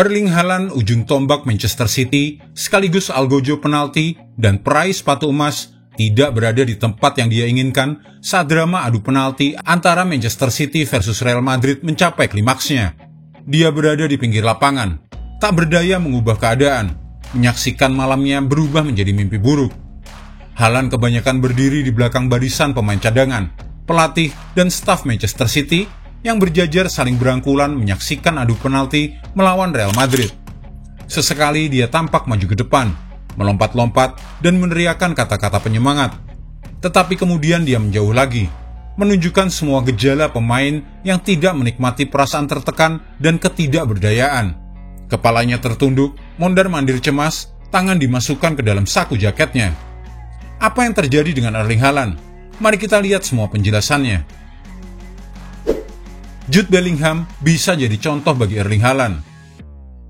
Erling Haaland, ujung tombak Manchester City, sekaligus algojo penalti dan peraih sepatu emas, tidak berada di tempat yang dia inginkan saat drama adu penalti antara Manchester City versus Real Madrid mencapai klimaksnya. Dia berada di pinggir lapangan, tak berdaya mengubah keadaan, menyaksikan malamnya berubah menjadi mimpi buruk. Haaland kebanyakan berdiri di belakang barisan pemain cadangan, pelatih, dan staf Manchester City yang berjajar saling berangkulan menyaksikan adu penalti melawan Real Madrid. Sesekali dia tampak maju ke depan, melompat-lompat dan meneriakkan kata-kata penyemangat. Tetapi kemudian dia menjauh lagi, menunjukkan semua gejala pemain yang tidak menikmati perasaan tertekan dan ketidakberdayaan. Kepalanya tertunduk, mondar-mandir cemas, tangan dimasukkan ke dalam saku jaketnya. Apa yang terjadi dengan Erling Haaland? Mari kita lihat semua penjelasannya. Jude Bellingham bisa jadi contoh bagi Erling Haaland.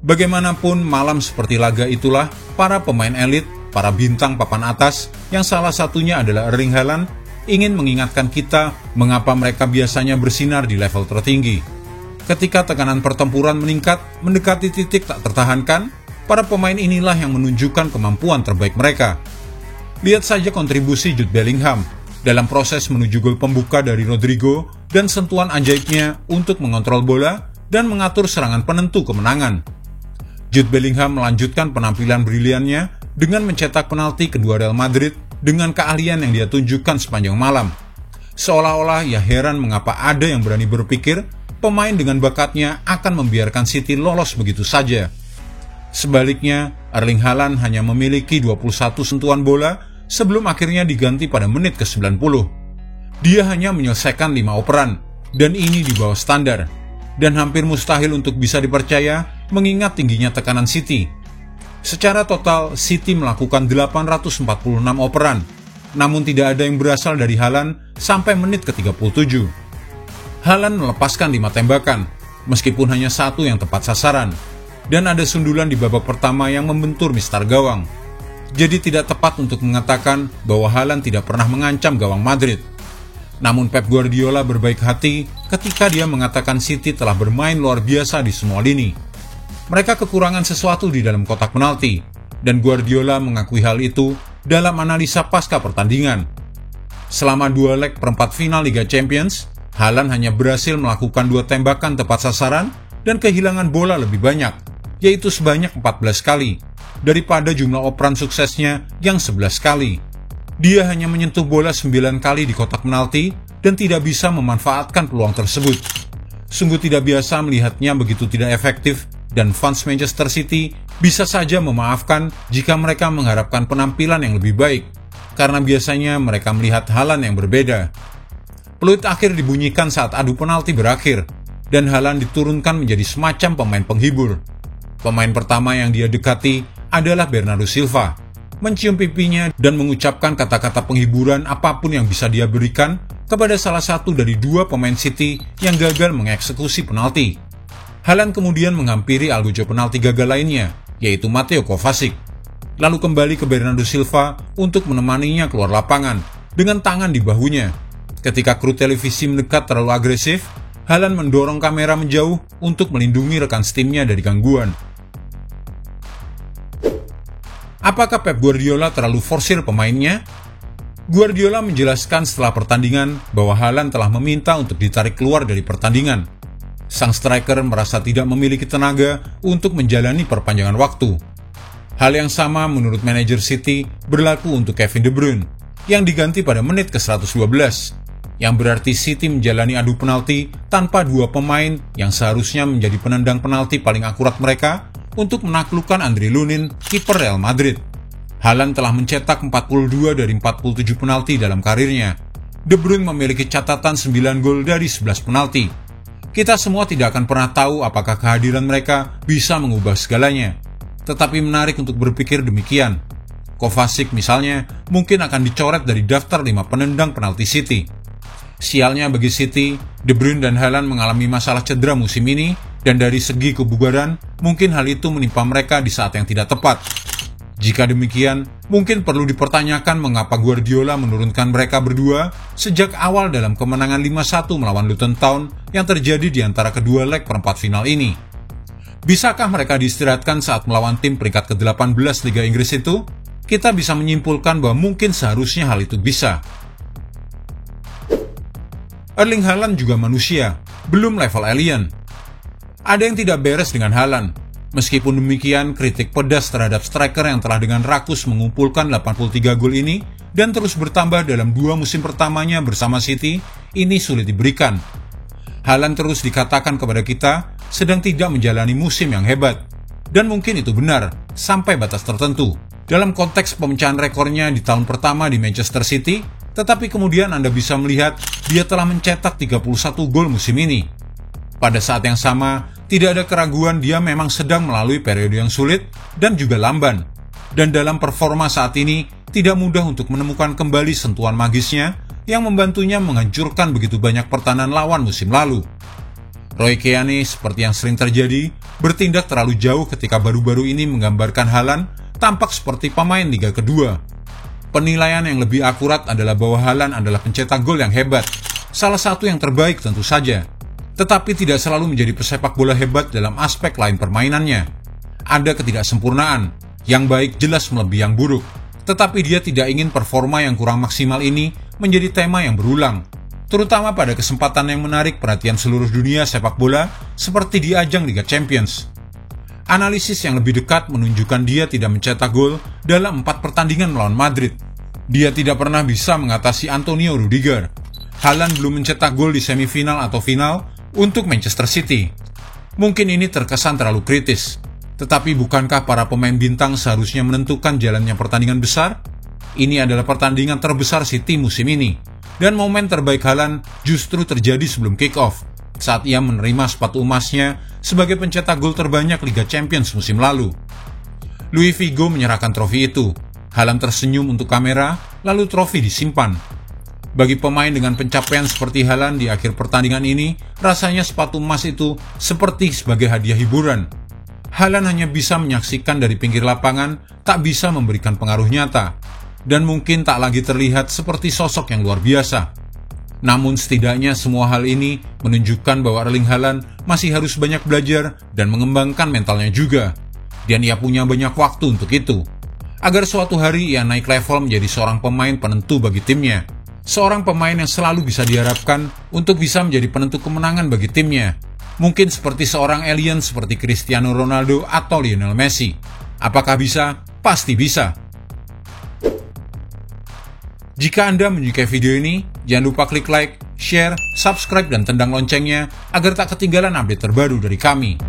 Bagaimanapun, malam seperti laga itulah para pemain elit, para bintang papan atas, yang salah satunya adalah Erling Haaland, ingin mengingatkan kita mengapa mereka biasanya bersinar di level tertinggi. Ketika tekanan pertempuran meningkat, mendekati titik tak tertahankan, para pemain inilah yang menunjukkan kemampuan terbaik mereka. Lihat saja kontribusi Jude Bellingham dalam proses menuju gol pembuka dari Rodrigo dan sentuhan ajaibnya untuk mengontrol bola dan mengatur serangan penentu kemenangan. Jude Bellingham melanjutkan penampilan briliannya dengan mencetak penalti kedua Real Madrid dengan keahlian yang dia tunjukkan sepanjang malam. Seolah-olah ia heran mengapa ada yang berani berpikir pemain dengan bakatnya akan membiarkan City lolos begitu saja. Sebaliknya, Erling Haaland hanya memiliki 21 sentuhan bola sebelum akhirnya diganti pada menit ke-90. Dia hanya menyelesaikan 5 operan, dan ini di bawah standar, dan hampir mustahil untuk bisa dipercaya mengingat tingginya tekanan City. Secara total, City melakukan 846 operan, namun tidak ada yang berasal dari Haaland sampai menit ke-37. Haaland melepaskan 5 tembakan, meskipun hanya 1 yang tepat sasaran, dan ada sundulan di babak pertama yang membentur mistar gawang. Jadi tidak tepat untuk mengatakan bahwa Haaland tidak pernah mengancam gawang Madrid. Namun Pep Guardiola berbaik hati ketika dia mengatakan City telah bermain luar biasa di semua lini. Mereka kekurangan sesuatu di dalam kotak penalti, dan Guardiola mengakui hal itu dalam analisa pasca pertandingan. Selama 2 leg perempat final Liga Champions, Haaland hanya berhasil melakukan 2 tembakan tepat sasaran dan kehilangan bola lebih banyak, yaitu sebanyak 14 kali, daripada jumlah operan suksesnya yang 11 kali. Dia hanya menyentuh bola 9 kali di kotak penalti dan tidak bisa memanfaatkan peluang tersebut. Sungguh tidak biasa melihatnya begitu tidak efektif, dan fans Manchester City bisa saja memaafkan jika mereka mengharapkan penampilan yang lebih baik, karena biasanya mereka melihat Haaland yang berbeda. Peluit akhir dibunyikan saat adu penalti berakhir, dan Haaland diturunkan menjadi semacam pemain penghibur. Pemain pertama yang dia dekati adalah Bernardo Silva, mencium pipinya dan mengucapkan kata-kata penghiburan apapun yang bisa dia berikan kepada salah satu dari 2 pemain City yang gagal mengeksekusi penalti. Haaland kemudian menghampiri algojo penalti gagal lainnya, yaitu Mateo Kovacic, lalu kembali ke Bernardo Silva untuk menemaninya keluar lapangan dengan tangan di bahunya. Ketika kru televisi mendekat terlalu agresif, Haaland mendorong kamera menjauh untuk melindungi rekan setimnya dari gangguan. Apakah Pep Guardiola terlalu forsir pemainnya? Guardiola menjelaskan setelah pertandingan bahwa Haaland telah meminta untuk ditarik keluar dari pertandingan. Sang striker merasa tidak memiliki tenaga untuk menjalani perpanjangan waktu. Hal yang sama menurut manajer City berlaku untuk Kevin De Bruyne, yang diganti pada menit ke-112, yang berarti City menjalani adu penalti tanpa 2 pemain yang seharusnya menjadi penendang penalti paling akurat mereka untuk menaklukkan André Lunin, kiper Real Madrid. Haaland telah mencetak 42 dari 47 penalti dalam karirnya. De Bruyne memiliki catatan 9 gol dari 11 penalti. Kita semua tidak akan pernah tahu apakah kehadiran mereka bisa mengubah segalanya. Tetapi menarik untuk berpikir demikian. Kovacic misalnya mungkin akan dicoret dari daftar 5 penendang penalti City. Sialnya bagi City, De Bruyne dan Haaland mengalami masalah cedera musim ini, dan dari segi kebugaran, mungkin hal itu menimpa mereka di saat yang tidak tepat. Jika demikian, mungkin perlu dipertanyakan mengapa Guardiola menurunkan mereka berdua sejak awal dalam kemenangan 5-1 melawan Luton Town yang terjadi di antara kedua leg perempat final ini. Bisakah mereka diistirahatkan saat melawan tim peringkat ke-18 Liga Inggris itu? Kita bisa menyimpulkan bahwa mungkin seharusnya hal itu bisa. Erling Haaland juga manusia, belum level alien. Ada yang tidak beres dengan Haaland. Meskipun demikian, kritik pedas terhadap striker yang telah dengan rakus mengumpulkan 83 gol ini dan terus bertambah dalam 2 musim pertamanya bersama City, ini sulit diberikan. Haaland terus dikatakan kepada kita sedang tidak menjalani musim yang hebat. Dan mungkin itu benar, sampai batas tertentu. Dalam konteks pemecahan rekornya di tahun pertama di Manchester City, tetapi kemudian Anda bisa melihat dia telah mencetak 31 gol musim ini. Pada saat yang sama, tidak ada keraguan dia memang sedang melalui periode yang sulit dan juga lamban. Dan dalam performa saat ini, tidak mudah untuk menemukan kembali sentuhan magisnya yang membantunya menghancurkan begitu banyak pertahanan lawan musim lalu. Roy Keane, seperti yang sering terjadi, bertindak terlalu jauh ketika baru-baru ini menggambarkan Haaland tampak seperti pemain Liga kedua. Penilaian yang lebih akurat adalah bahwa Haaland adalah pencetak gol yang hebat, salah satu yang terbaik tentu saja. Tetapi tidak selalu menjadi pesepak bola hebat dalam aspek lain permainannya. Ada ketidaksempurnaan, yang baik jelas melebihi yang buruk. Tetapi dia tidak ingin performa yang kurang maksimal ini menjadi tema yang berulang, terutama pada kesempatan yang menarik perhatian seluruh dunia sepak bola seperti di ajang Liga Champions. Analisis yang lebih dekat menunjukkan dia tidak mencetak gol dalam 4 pertandingan melawan Madrid. Dia tidak pernah bisa mengatasi Antonio Rudiger. Haaland belum mencetak gol di semifinal atau final untuk Manchester City. Mungkin ini terkesan terlalu kritis, tetapi bukankah para pemain bintang seharusnya menentukan jalannya pertandingan besar? Ini adalah pertandingan terbesar City musim ini, dan momen terbaik Haaland justru terjadi sebelum kick-off, saat ia menerima sepatu emasnya sebagai pencetak gol terbanyak Liga Champions musim lalu. Luis Figo menyerahkan trofi itu. Haaland tersenyum untuk kamera, lalu trofi disimpan. Bagi pemain dengan pencapaian seperti Haaland di akhir pertandingan ini, rasanya sepatu emas itu seperti sebagai hadiah hiburan. Haaland hanya bisa menyaksikan dari pinggir lapangan, tak bisa memberikan pengaruh nyata, dan mungkin tak lagi terlihat seperti sosok yang luar biasa. Namun setidaknya semua hal ini menunjukkan bahwa Erling Haaland masih harus banyak belajar dan mengembangkan mentalnya juga. Dan ia punya banyak waktu untuk itu, agar suatu hari ia naik level menjadi seorang pemain penentu bagi timnya. Seorang pemain yang selalu bisa diharapkan untuk bisa menjadi penentu kemenangan bagi timnya. Mungkin seperti seorang alien seperti Cristiano Ronaldo atau Lionel Messi. Apakah bisa? Pasti bisa. Jika Anda menyukai video ini, jangan lupa klik like, share, subscribe, dan tendang loncengnya agar tak ketinggalan update terbaru dari kami.